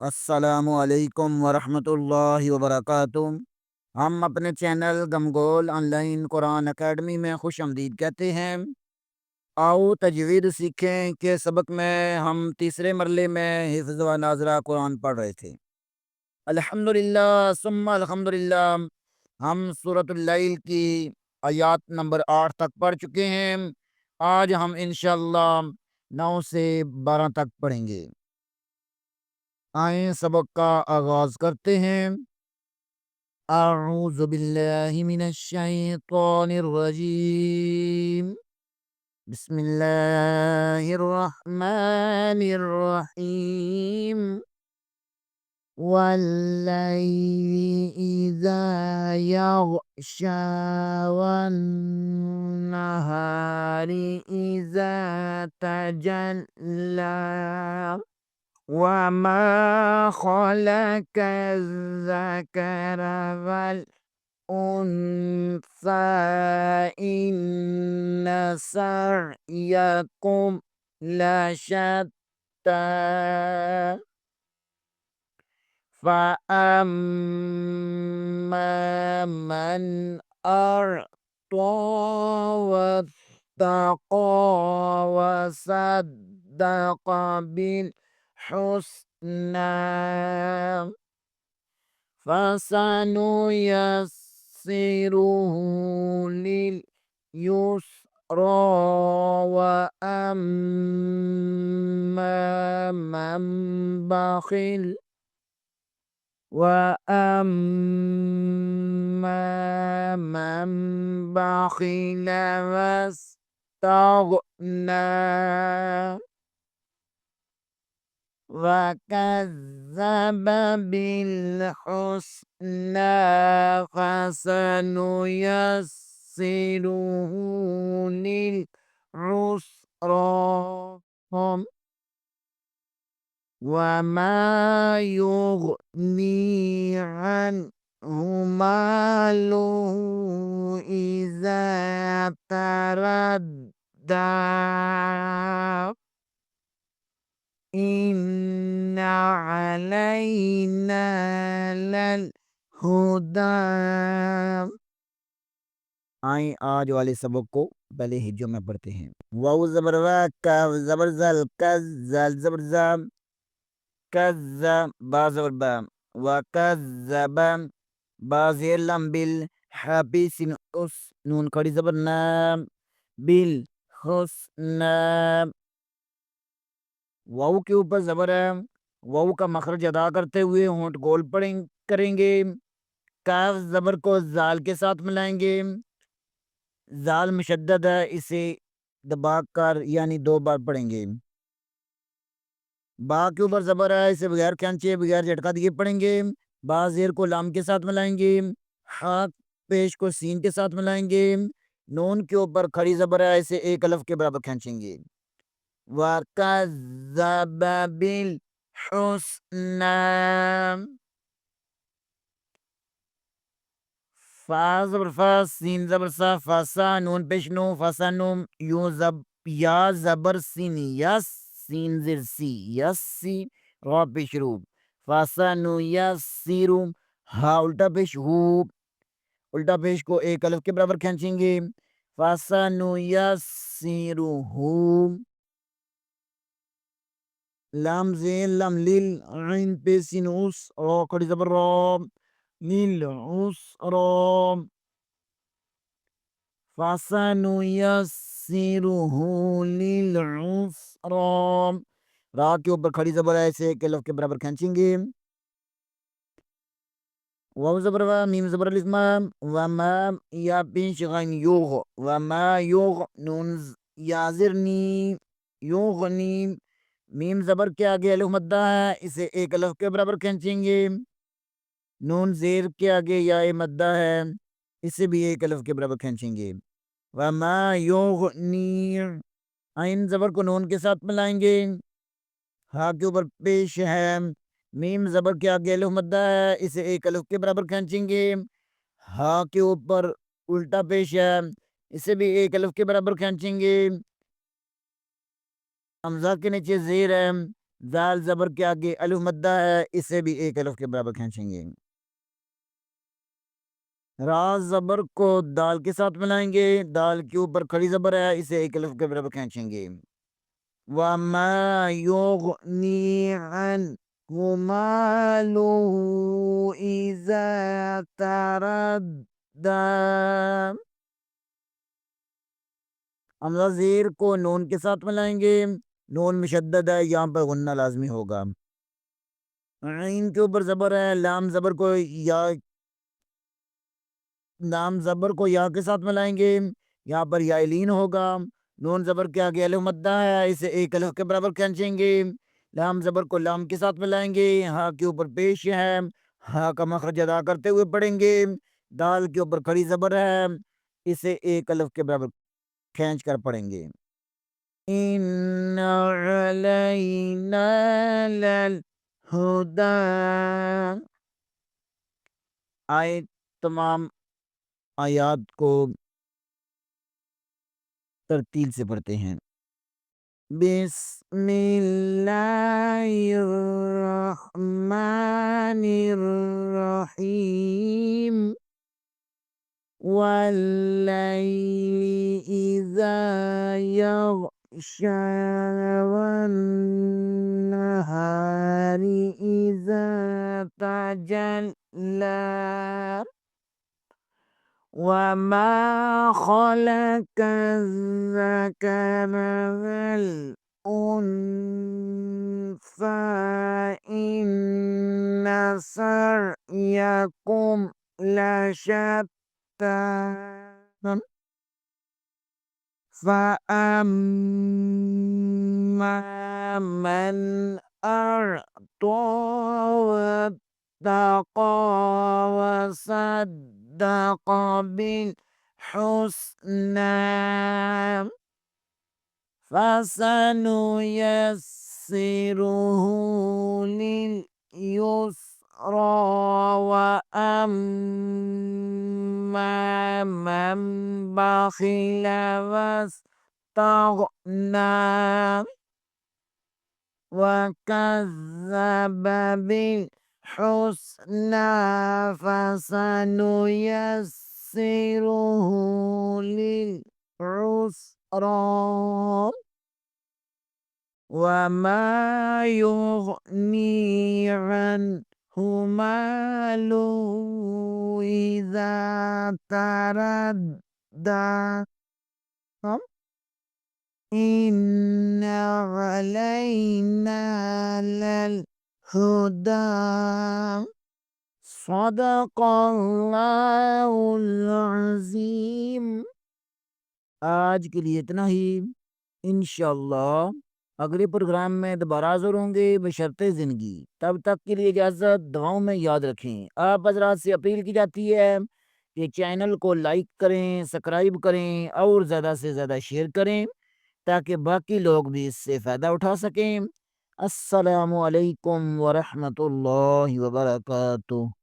السلام علیکم ورحمۃ اللہ وبرکاتہ۔ ہم اپنے چینل گمگول آن لائن قرآن اکیڈمی میں خوش آمدید کہتے ہیں۔ آؤ تجوید سیکھیں کہ سبق میں ہم تیسرے مرلے میں حفظ و ناظرہ قرآن پڑھ رہے تھے۔ الحمدللہ ثم الحمدللہ ہم سورۃ اللیل کی آیات نمبر 8 تک پڑھ چکے ہیں۔ آج ہم انشاءاللہ 9 سے 12 تک پڑھیں گے۔ آئیں سبق کا آغاز کرتے ہیں۔ اعوذ باللہ من الشیطان الرجیم، بسم اللہ الرحمن الرحیم۔ واللیل اذا یغشا والنہار اذا تجلی وما خلق الذکر والانثى ان سعیکم لشتی فأما من أعطى واتقى وصدق بالحسنى فسنيسره لليسرى وأما من بخل واستغنى وكذب بالحسنى فسنيسره للعسرى وما يغني عنه ماله إذا تردى إن علينا للهدى۔ آئیں آج والے سبق کو پہلے ہجوں میں پڑھتے ہیں۔ واو زبر وا، کاف زبر زل، کز زال زبر زام، کز با زبر با، وکذب با زیر لام بل، حافی سین اس نون کھڑی زبر نام، بل حسنا۔ واو کے اوپر زبر ہے، واو کا مخرج ادا کرتے ہوئے ہونٹ گول کریں گے۔ کاف زبر کو زال کے ساتھ ملائیں گے، زال مشدد ہے، اسے دبا کر یعنی 2 بار پڑھیں گے۔ با کے اوپر زبر ہے، اسے بغیر کھینچے بغیر جھٹکا دیے پڑھیں گے۔ با زیر کو لام کے ساتھ ملائیں گے، ہا پیش کو سین کے ساتھ ملائیں گے۔ نون کے اوپر کھڑی زبر ہے، اسے 1 الف کے برابر کھینچیں گے۔ وَكَذَّبَ بِالْحُسْنَى، فا زبر فا، سین زبر سا، فاسا نون پیش نو، فاسا نوم، یا زبر سین یس، سین زر سی یس سی، را پیش رو، فاسا نو یس سیرو، ہا الٹا پیش ہو، الٹا پیش کو 1 الف کے برابر کھینچیں گے۔ فاسا نو یس سیرو ہو، لام زین لام لیل، عین پیش سین اس، را کھڑی زبر را، لیل اس را، فَسَنُيَسِّرُهُ لِلْعُسْرَى، را کے اوپر کھڑی زبر ہے، اسے 1 الف کے برابر کھینچیں گے۔ واو زبر وا، میم زبر الاسمام، وما یا پیش غین یوغ، وما یوغ نون یا زرنی، یوغنی، میم زبر کے آگے الف مدہ ہے، اسے 1 الف کے برابر کھینچیں گے۔ نون زیر کے آگے یا مدہ ہے، اسے بھی 1 الف کے برابر کھینچیں گے۔ وما یغنی، عین زبر کو نون کے ساتھ ملائیں گے، ہا کے اوپر پیش ہے، میم زبر کے آگے الف مدہ ہے، اسے 1 الف کے برابر کھینچیں گے۔ ہا کے اوپر الٹا پیش ہے، اسے بھی 1 الف کے برابر کھینچیں گے۔ حمزہ کے نیچے زیر ہے، زال زبر کے آگے الف مدہ ہے، اسے بھی ایک الف کے برابر کھینچیں گے۔ را زبر کو دال کے ساتھ ملائیں گے، دال کے اوپر کھڑی زبر ہے، اسے ایک الف کے برابر کھینچیں گے۔ وَمَا يُغْنِي عَنْهُ مَالُهُ إِذَا تَرَدَّى۔ حمزہ زیر کو نون کے ساتھ ملائیں گے، نون مشدد ہے، یہاں پر غنہ لازمی ہوگا۔ عین کے اوپر زبر ہے، لام زبر کو یا لام زبر کو یا کے ساتھ ملائیں گے، یہاں پر یا لین ہوگا۔ نون زبر کے آگے الف مدہ ہے، اسے ایک الف کے برابر کھینچیں گے۔ لام زبر کو لام کے ساتھ ملائیں گے، ہاں کے اوپر پیش ہے، ہاں کا مخرج ادا کرتے ہوئے پڑھیں گے۔ دال کے اوپر کھڑی زبر ہے، اسے ایک الف کے برابر کھینچ کر پڑھیں گے۔ ان علینا للہدی۔ آئے تمام آیات کو ترتیل سے پڑھتے ہیں۔ بسم اللہ الرحمن الرحیم واللیل اذا یغشی والنہار اذا تجلی وَمَا خَلَقَ الذَّكَرَ وَالْأُنثَىٰ إِنَّ سَعْيَكُمْ لَشَتَّىٰ فَأَمَّا مَنْ أَعْطَىٰ وَاتَّقَىٰ وَصَدَّقَ بِالْحُسْنَىٰ فَسَنُيَسِّرُهُ لِلْيُسْرَىٰ وَأَمَّا مَن بَخِلَ وَاسْتَغْنَىٰ وَكَذَّبَ بِالْحُسْنَىٰ فَسَنُيَسِّرُهُ لِلْعُسْرَىٰ وَمَا يُغْنِي عَنْهُ مَالُهُ إِذَا تَرَدَّىٰ إِنَّ عَلَيْنَا لَلْهُدَىٰ صدق اللہ العظیم۔ آج کے لیے اتنا ہی، انشاءاللہ اگلے پروگرام میں دوبارہ حاضر ہوں گے بشرط زندگی۔ تب تک کے لیے اجازت، دعاؤں میں یاد رکھیں۔ آپ حضرات سے اپیل کی جاتی ہے کہ چینل کو لائک کریں، سبسکرائب کریں اور زیادہ سے زیادہ شیئر کریں تاکہ باقی لوگ بھی اس سے فائدہ اٹھا سکیں۔ السلام علیکم ورحمۃ اللہ وبرکاتہ۔